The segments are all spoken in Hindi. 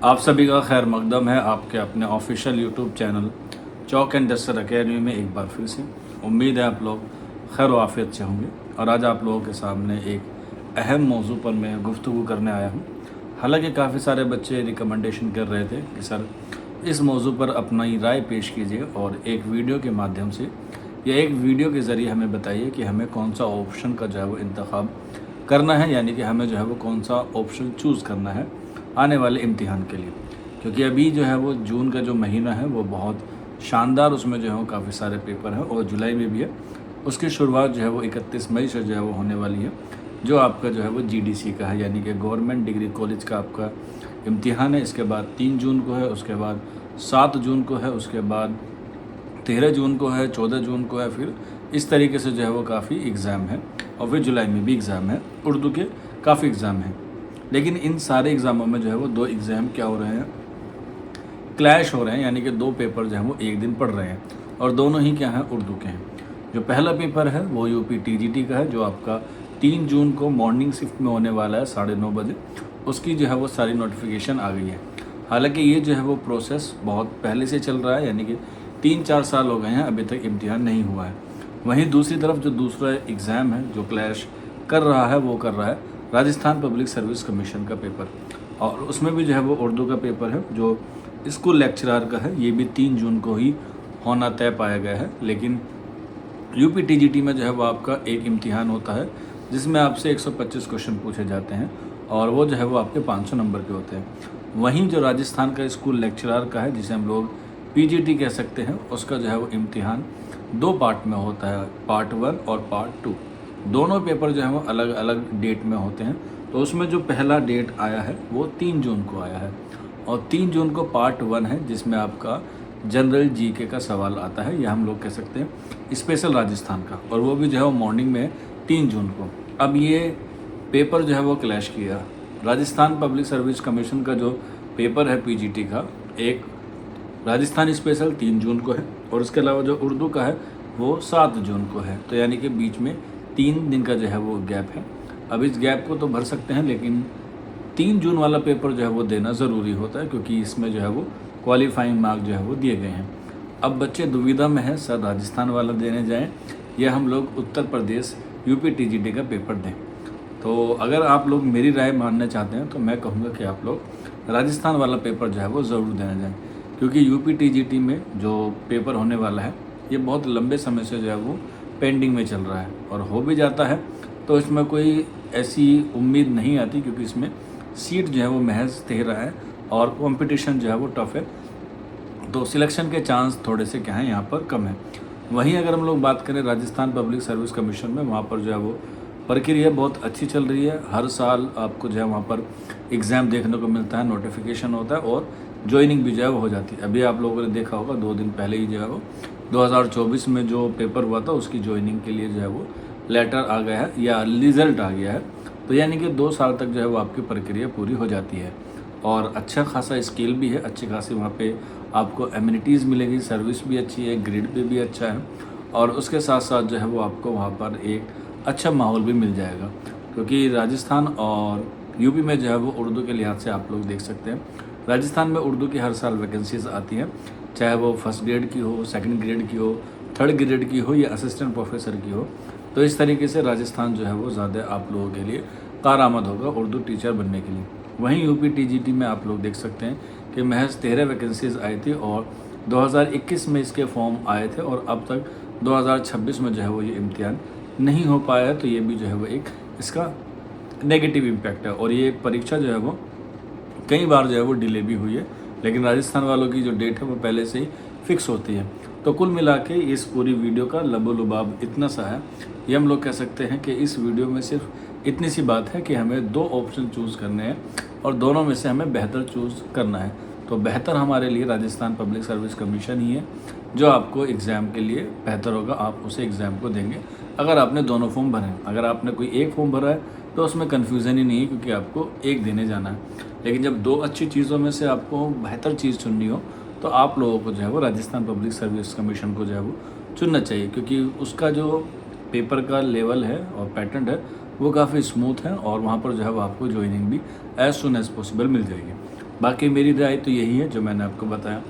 आप सभी का खैर मकदम है आपके अपने official YouTube channel chalk and duster academy में एक बार फिर से। उम्मीद है आप लोग खैर वाफियत से होंगे और आज आप लोगों के सामने एक अहम मौजू पर मैं गुफ्तगू करने आया हूँ। हालांकि काफ़ी सारे बच्चे रिकमेंडेशन कर रहे थे कि सर इस मौजू पर अपनी राय पेश कीजिए और एक वीडियो के माध्यम से या एक वीडियो के ज़रिए हमें बताइए कि हमें कौन सा ऑप्शन का जो है वो इंतखाब करना है, यानी कि हमें जो है वो कौन सा ऑप्शन चूज़ करना है आने वाले इम्तिहान के लिए। क्योंकि अभी जो है वो जून का जो महीना है वो बहुत शानदार, उसमें जो है वो काफ़ी सारे पेपर हैं और जुलाई में भी है। उसकी शुरुआत जो है वो 31 मई से जो है वो होने वाली है, जो आपका जो है वो GDC का है, यानी कि गवर्नमेंट डिग्री कॉलेज का आपका इम्तिहान है। इसके बाद 3 जून को है, उसके बाद 7 जून को है, उसके बाद 13 जून को है, 14 जून को है। फिर इस तरीके से जो है वो काफ़ी एग्ज़ाम है और फिर जुलाई में भी एग्ज़ाम है। उर्दू के काफ़ी एग्ज़ाम हैं, लेकिन इन सारे एग्ज़ामों में जो है वो 2 एग्ज़ाम क्या हो रहे हैं, क्लैश हो रहे हैं, यानी कि 2 पेपर जो हैं वो एक दिन पढ़ रहे हैं और दोनों ही क्या हैं, उर्दू के हैं। जो पहला पेपर है वो UP TGT का है, जो आपका 3 जून को मॉर्निंग शिफ्ट में होने वाला है 9:30 बजे। उसकी जो है वो सारी नोटिफिकेशन आ गई है। हालांकि ये जो है वो प्रोसेस बहुत पहले से चल रहा है, यानी कि 3-4 साल हो गए हैं, अभी तक इम्तिहान नहीं हुआ है। वहीं दूसरी तरफ जो दूसरा एग्ज़ाम है जो क्लैश कर रहा है वो कर रहा है राजस्थान पब्लिक सर्विस कमीशन का पेपर, और उसमें भी जो है वो उर्दू का पेपर है जो स्कूल लेक्चरर का है। ये भी 3 जून को ही होना तय पाया गया है। लेकिन UP TGT में जो है वो आपका एक इम्तिहान होता है जिसमें आपसे 125 क्वेश्चन पूछे जाते हैं और वो जो है वो आपके 500 नंबर के होते हैं। वहीं जो राजस्थान का स्कूल लेक्चरर का है, जिसे हम लोग PGT कह सकते हैं, उसका जो है वो इम्तिहान 2 पार्ट में होता है, पार्ट 1 और पार्ट 2। दोनों पेपर जो है वो अलग अलग डेट में होते हैं। तो उसमें जो पहला डेट आया है वो 3 जून को आया है और 3 जून को पार्ट 1 है, जिसमें आपका जनरल GK का सवाल आता है, या हम लोग कह सकते हैं स्पेशल राजस्थान का, और वो भी जो है वो मॉर्निंग में 3 जून को। अब ये पेपर जो है वो क्लैश किया। राजस्थान पब्लिक सर्विस कमीशन का जो पेपर है PGT का, एक राजस्थान स्पेशल 3 जून को है और उसके अलावा जो उर्दू का है वो 7 जून को है। तो यानी कि बीच में 3 दिन का जो है वो गैप है। अब इस गैप को तो भर सकते हैं, लेकिन 3 जून वाला पेपर जो है वो देना ज़रूरी होता है, क्योंकि इसमें जो है वो क्वालिफाइंग मार्क जो है वो दिए गए हैं। अब बच्चे दुविधा में हैं, सर राजस्थान वाला देने जाएं या हम लोग उत्तर प्रदेश UP TGT का पेपर दें। तो अगर आप लोग मेरी राय मानना चाहते हैं तो मैं कहूँगा कि आप लोग राजस्थान वाला पेपर जो है वो ज़रूर देने जाएँ, क्योंकि UP TGT में जो पेपर होने वाला है ये बहुत लंबे समय से जो है वो पेंडिंग में चल रहा है, और हो भी जाता है तो इसमें कोई ऐसी उम्मीद नहीं आती, क्योंकि इसमें सीट जो है वो महज 13 है और कंपटीशन जो है वो टफ है, तो सिलेक्शन के चांस थोड़े से क्या हैं यहाँ पर कम है। वहीं अगर हम लोग बात करें राजस्थान पब्लिक सर्विस कमीशन में, वहाँ पर जो है वो प्रक्रिया बहुत अच्छी चल रही है। हर साल आपको जो है वहाँ पर एग्ज़ाम देखने को मिलता है, नोटिफिकेशन होता है और ज्वाइनिंग भी जो है वो हो जाती है। अभी आप लोगों ने देखा होगा 2 दिन पहले ही जो है वो 2024 में जो पेपर हुआ था उसकी ज्वाइनिंग के लिए जो है वो लेटर आ गया है या रिज़ल्ट आ गया है। तो यानी कि 2 साल तक जो है वो आपकी प्रक्रिया पूरी हो जाती है और अच्छा खासा स्केल भी है, अच्छी खासी वहाँ पे आपको एमिनिटीज़ मिलेगी, सर्विस भी अच्छी है, ग्रेड पे भी अच्छा है, और उसके साथ साथ जो है वो आपको वहाँ पर एक अच्छा माहौल भी मिल जाएगा। क्योंकि राजस्थान और UP में जो है वो उर्दू के लिहाज से आप लोग देख सकते हैं, राजस्थान में उर्दू की हर साल वैकेंसीज आती हैं, चाहे वो फर्स्ट ग्रेड की हो, सेकंड ग्रेड की हो, थर्ड ग्रेड की हो या असिस्टेंट प्रोफेसर की हो। तो इस तरीके से राजस्थान जो है वो ज़्यादा आप लोगों के लिए कारआमद होगा उर्दू टीचर बनने के लिए। वहीं UP TGT में आप लोग देख सकते हैं कि महज 13 वैकेंसीज आई थी और 2021 में इसके फॉर्म आए थे और अब तक 2026 में जो है वो ये इम्तिहान नहीं हो पाया है। तो ये भी जो है वो एक इसका नेगेटिव इम्पैक्ट है और ये परीक्षा जो है वो कई बार जो है वो डिले भी हुई है, लेकिन राजस्थान वालों की जो डेट है वो पहले से ही फिक्स होती है। तो कुल मिला के इस पूरी वीडियो का लबो-लुबाब इतना सा है, ये हम लोग कह सकते हैं कि इस वीडियो में सिर्फ इतनी सी बात है कि हमें 2 ऑप्शन चूज़ करने हैं और दोनों में से हमें बेहतर चूज़ करना है। तो बेहतर हमारे लिए राजस्थान पब्लिक सर्विस कमीशन ही है, जो आपको एग्ज़ाम के लिए बेहतर होगा, आप उसे एग्ज़ाम को देंगे अगर आपने दोनों फॉर्म भरे हैं। अगर आपने कोई एक फॉर्म भरा है तो उसमें कन्फ्यूज़न ही नहीं है, क्योंकि आपको एक देने जाना है। लेकिन जब 2 अच्छी चीज़ों में से आपको बेहतर चीज़ चुननी हो तो आप लोगों को जो है वो राजस्थान पब्लिक सर्विस कमीशन को जो है वो चुनना चाहिए, क्योंकि उसका जो पेपर का लेवल है और पैटर्न है वो काफ़ी स्मूथ है और वहाँ पर जो है वो आपको ज्वाइनिंग भी एज़ सुन एज़ पॉसिबल मिल जाएगी। बाकी मेरी राय तो यही है जो मैंने आपको बताया।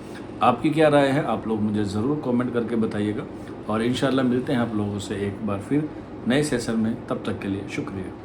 आपकी क्या राय है आप लोग मुझे ज़रूर कमेंट करके बताइएगा, और इंशाल्लाह मिलते हैं आप लोगों से एक बार फिर नए सेशन में। तब तक के लिए शुक्रिया।